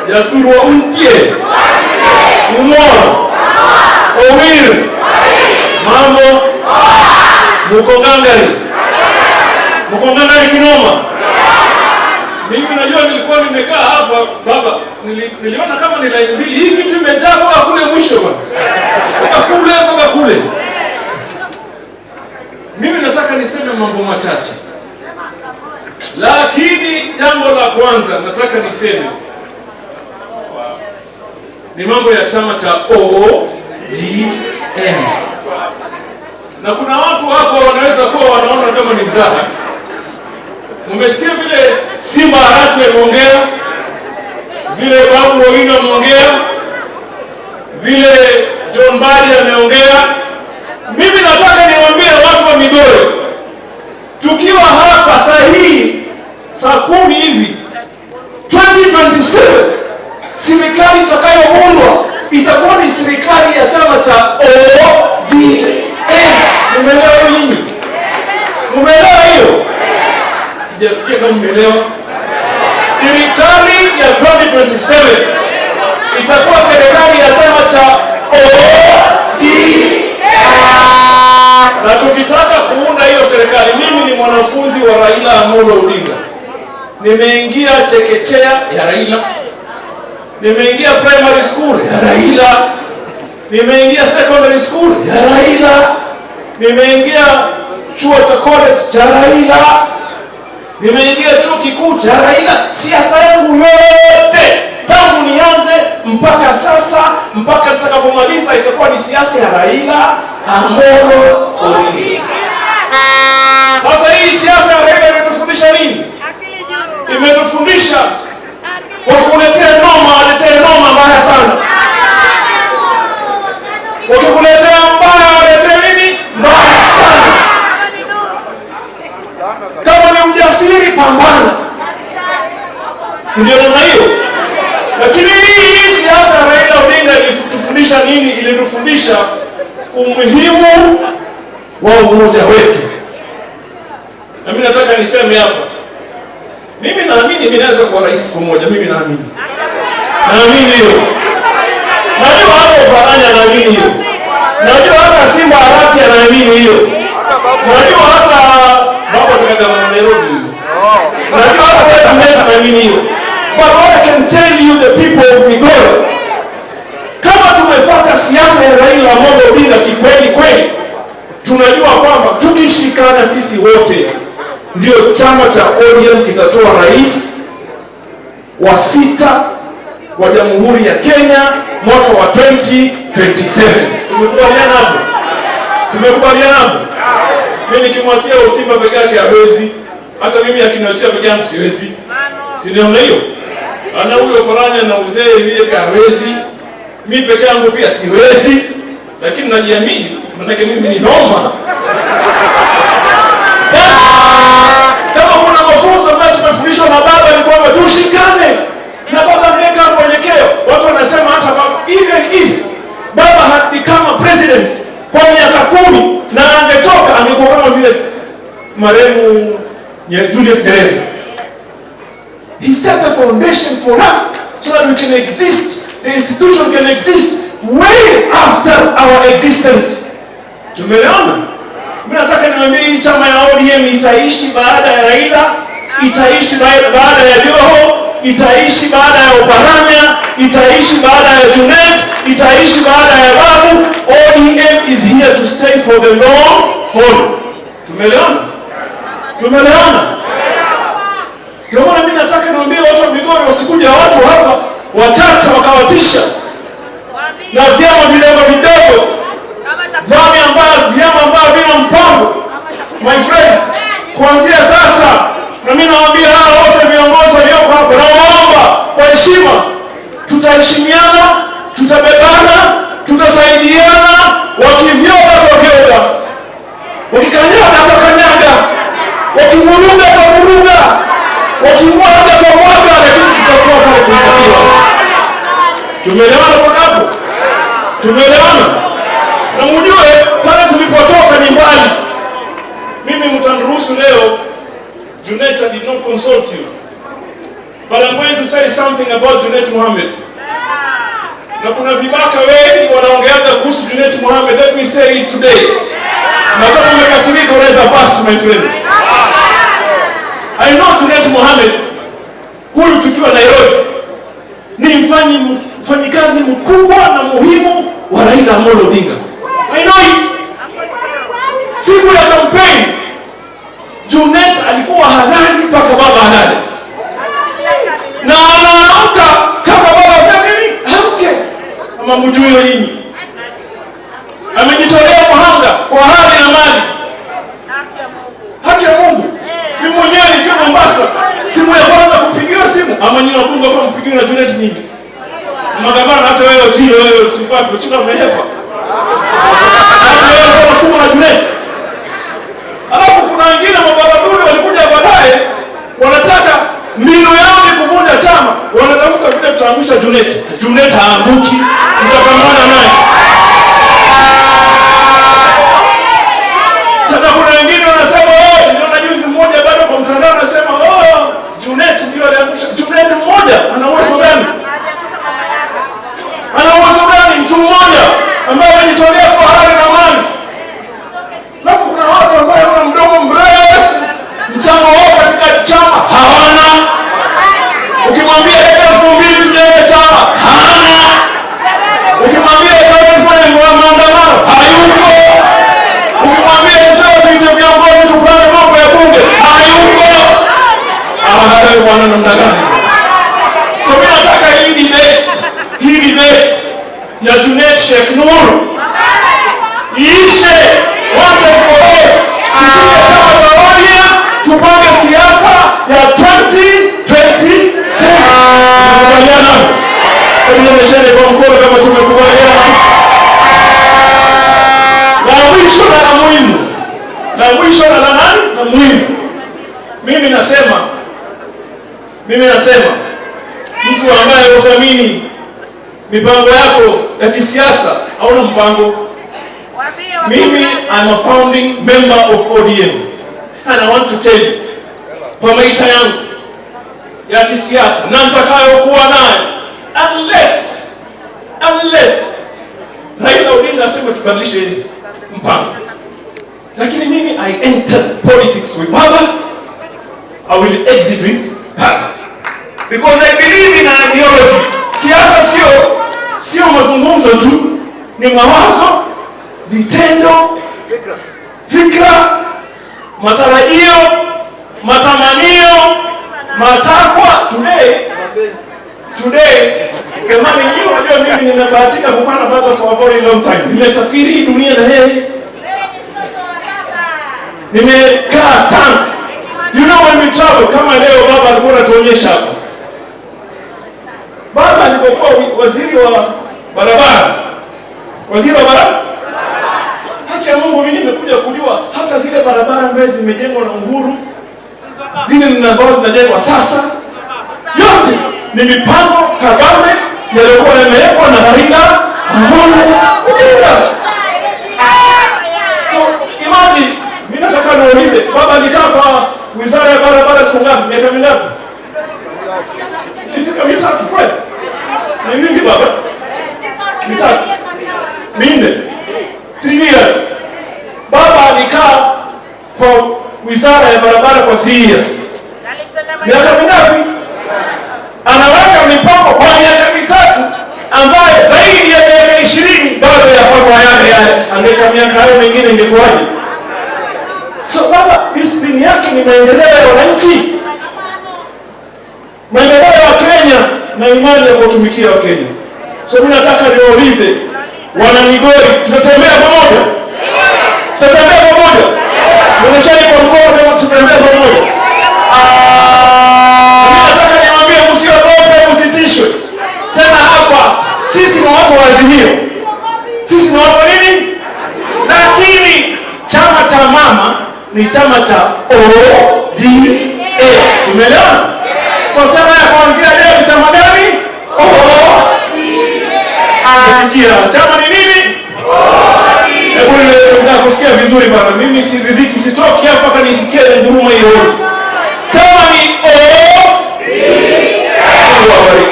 Yaturwa untie. Umoro. Owir. Mambo. Mukongangari. Mukongangari kinoma. Mimi najua nilikuwa nimekaa hapa baba, niliona kama ni line mbili. Hii kitu imejaa mpaka kule mwisho baba. Mpaka kule. Mimi nataka niseme mambo machache. Lakini jambo la kwanza nataka niseme ni mambo ya chama cha ODM. Na kuna watu hapo wanaweza kuwa wanaona kama ni mzaha. Umesikia vile Simba Arati ameongea, vile Babu Owino ameongea, vile John Mbadi ameongea. Mimi nataka niwaambie watu wa Migori, tukiwa hapa saa 10 hivi 2027, serikali itakayoundwa itakuwa ni serikali ya chama cha ODM. Umeelewa hiyo nini? Umeelewa hiyo? Sijasikia kama umeelewa. Serikali ya 2027 itakuwa serikali ya chama cha ODM. Na tukitaka kuunda hiyo serikali, mimi ni mwanafunzi wa Raila Amolo Odinga. Nimeingia chekechea ya Raila. Nimeingia primary school ya Raila. Nimeingia secondary school ya Raila. Nimeingia chuo cha college cha Raila. Nimeingia chuo kikuu cha Raila. Siasa yangu yote tangu nianze mpaka sasa, mpaka nitakapomaliza, itakuwa ni siasa ya Raila Amolo Odinga. Sasa hii siasa ya Raila imetufundisha nini? Imetufundisha wakuletea noma, waletee noma mbaya sana. Wakikuletea mbaya, waletee nini? Mbaya sana. Kama ni ujasiri, pambana. Si ndio namna hiyo? Lakini hii siasa ya Raila Odinga ilitufundisha nini? Ilitufundisha umuhimu wa umoja wetu. Na mimi nataka niseme hapa, mimi naamini mimi naweza kuwa rais mmoja. Mimi naamini hiyo. Najua hata Oparanya anaamini hiyo. Najua hata Simba Arati anaamini hiyo. Najua hata baba tukagama Nairobi hiyo. Najua hata wetu anaamini hiyo. But what I can tell you, the people of Migori, kama tumefuata siasa ya Raila Amolo Odinga kweli, tunajua kwamba tukishikana sisi wote, ndio chama cha ODM kitatoa rais wa 6 wa Jamhuri ya Kenya mwaka wa 2027. Tumekubaliana hapo? Tumekubaliana hapo? Mimi nikimwachia Usimba peke yake hawezi, hata mimi akiniachia peke yangu siwezi. Si ndio hiyo? Ana huyo Oparanya na uzee vile hawezi. Mimi peke yangu pia siwezi, lakini najiamini, maana mimi ni noma. Kama kuna mafunzo ambayo tumefundishwa na baba ni kwamba tushikane. Na baba ameweka mwelekeo. Watu wanasema hata baba, even if baba had become a president kwa miaka 10 na angetoka, angekuwa kama vile marehemu Julius Nyerere. He set a foundation for us so that we can exist. The institution can exist way after our existence. Tumeelewana? Mimi nataka niwaambie hii chama ya ODM itaishi baada ya Raila, itaishi baada ya Joho, itaishi baada ya Oparanya, itaishi baada ya Junet, itaishi baada ya Babu. ODM is here to stay for the long haul. Tumeelewana? Tumeelewana? Ndio maana mimi nataka niwaambie watu wa Migori wasikuja watu hapa wachache wakawatisha na vyama vidogo vyama ambavyo vina mpango. My friend, kuanzia sasa, na mimi nawaambia hao wote viongozi walioko hapa, naomba kwa heshima, tutaheshimiana, tutabebana, tutasaidiana, wakivyoga kwa vyoga, wakikanyaga kwa kanyaga, wakivuruga kwa vuruga, wakimwaga kwa mwaga, lakini tutakuwa pale kusaidia. Tumeelewana kwa hapo? Tumeelewana? Na mjue pale tulipotoka ni mbali. Mimi mtaniruhusu leo, Junet did not consult you. But I'm going to say something about Junet Mohammed. Na kuna vibaka wengi wanaongeaga kuhusu Junet Mohammed. Let me say it today. Na kama umekasirika unaweza pass, my friend. I know Junet Mohammed, huyu tukiwa Nairobi, ni mfanyikazi mkubwa na muhimu wa Raila Amolo Odinga. I know it. Siku ya campaign, Junet alikuwa halali mpaka baba halali. Na anaamka kama baba nini? Amke. Kama mjue nini? Amejitolea muhanga kwa hali na mali. Haki ya Mungu. Mimi mwenyewe nikiwa Mombasa, simu ya kwanza kupigiwa simu, ama nyinyi wabunge kwa mpigiwa na Junet nyingi. Magavana hata wewe tio wewe usipate uchika umehepa. Hata wewe kwa simu na Junet. Alafu kuna wengine mababaduni walikuja baadaye wanataka milo yao ni kuvunja chama, wanatafuta vile tutaangusha Junet. Junet haanguki, tutapambana naye. Sasa kuna wengine wanasema ndio juzi mmoja bado kwa mtandao anasema Junet ndio aliangusha. Junet mmoja ana uwezo gani? Ana uwezo gani mtu mmoja ambaye amejitolea kwa hali na mali? Alafu kuna watu ambao wana mdomo mrefu, mchango wao katika chama hawana. Ukimwambia leta 2000 tulete chama, hana. Ukimwambia tufanye maandamano, hayuko. Ukimwambia njoo tuite viongozi tupande mambo ya bunge, hayuko. Hata bwana namna gani? So mimi nataka hii debate ya Junet Sheikh Nur iishe once and for all. Chama cha ODM tupange siasa ya 2027. Tunakubaliana? Hebu nionyesheni kwa mkono kama tumekubaliana. La mwisho na la muhimu. La mwisho na la nani? Na muhimu. Mimi nasema mtu ambaye uthamini mipango yako ya kisiasa hauna mpango. Mimi I'm a founding member of ODM and I want to tell you, kwa maisha yangu ya kisiasa na nitakayokuwa nayo, unless Raila Odinga aseme tubadilishe mpango, lakini mimi I entered politics with Baba, I will exit with Baba, because I believe in an ideology. Siasa sio mazungumzo tu, ni mawazo, vitendo, fikra, matarajio, matamanio, matakwa. Today kama ni unajua mimi nimebahatika kukaa na Baba for a very long time. Nimesafiri dunia na yeye. Nimekaa sana. You know when we travel, kama leo Baba alikuwa anatuonyesha hapa. Baba alipokuwa waziri wa barabara. Haki ya Mungu, mimi nimekuja kujua hata zile barabara ambazo zimejengwa na Uhuru, zile ambazo zinajengwa sasa, yote ni mipango Kagame yalikuwa yamewekwa na Raila Amolo Odinga. So imagine, mimi nataka niulize, Baba alikaa kwa wizara ya barabara siku ngapi? Miaka mingapi? Ilifika mitatu kweli? Ni mingi Baba? Mitatu. Minne. 3 years. Baba alikaa kwa wizara ya barabara kwa 3 years. Miaka mingapi? Anaweka mipango kwa miaka mitatu ambayo zaidi ya miaka 20 bado yafuatwa yale. Angeka miaka hayo mingine ingekuwaje? So Baba, discipline yake ni maendeleo ya wananchi, maendeleo ya Kenya na imani ya kutumikia wa Kenya. So mimi nataka niwaulize wana Migori, tutatembea pamoja? Tutatembea pamoja? Mwonyesheni kwa mkono kama tutatembea pamoja. Mimi nataka niwaambie msiogope, msitishwe. Tena hapa sisi ni watu wa Azimio. Sisi ni watu nini? Lakini chama cha mama ni chama cha ODM. Tumeelewana? So sema ya kuanzia leo chama gani? ODM. Asikia chama ni nini? ODM. Hebu nataka kusikia vizuri bana. Mimi siridhiki, sitoki hapa mpaka nisikie nguruma hiyo. Chama ni ODM. Mungu awabariki.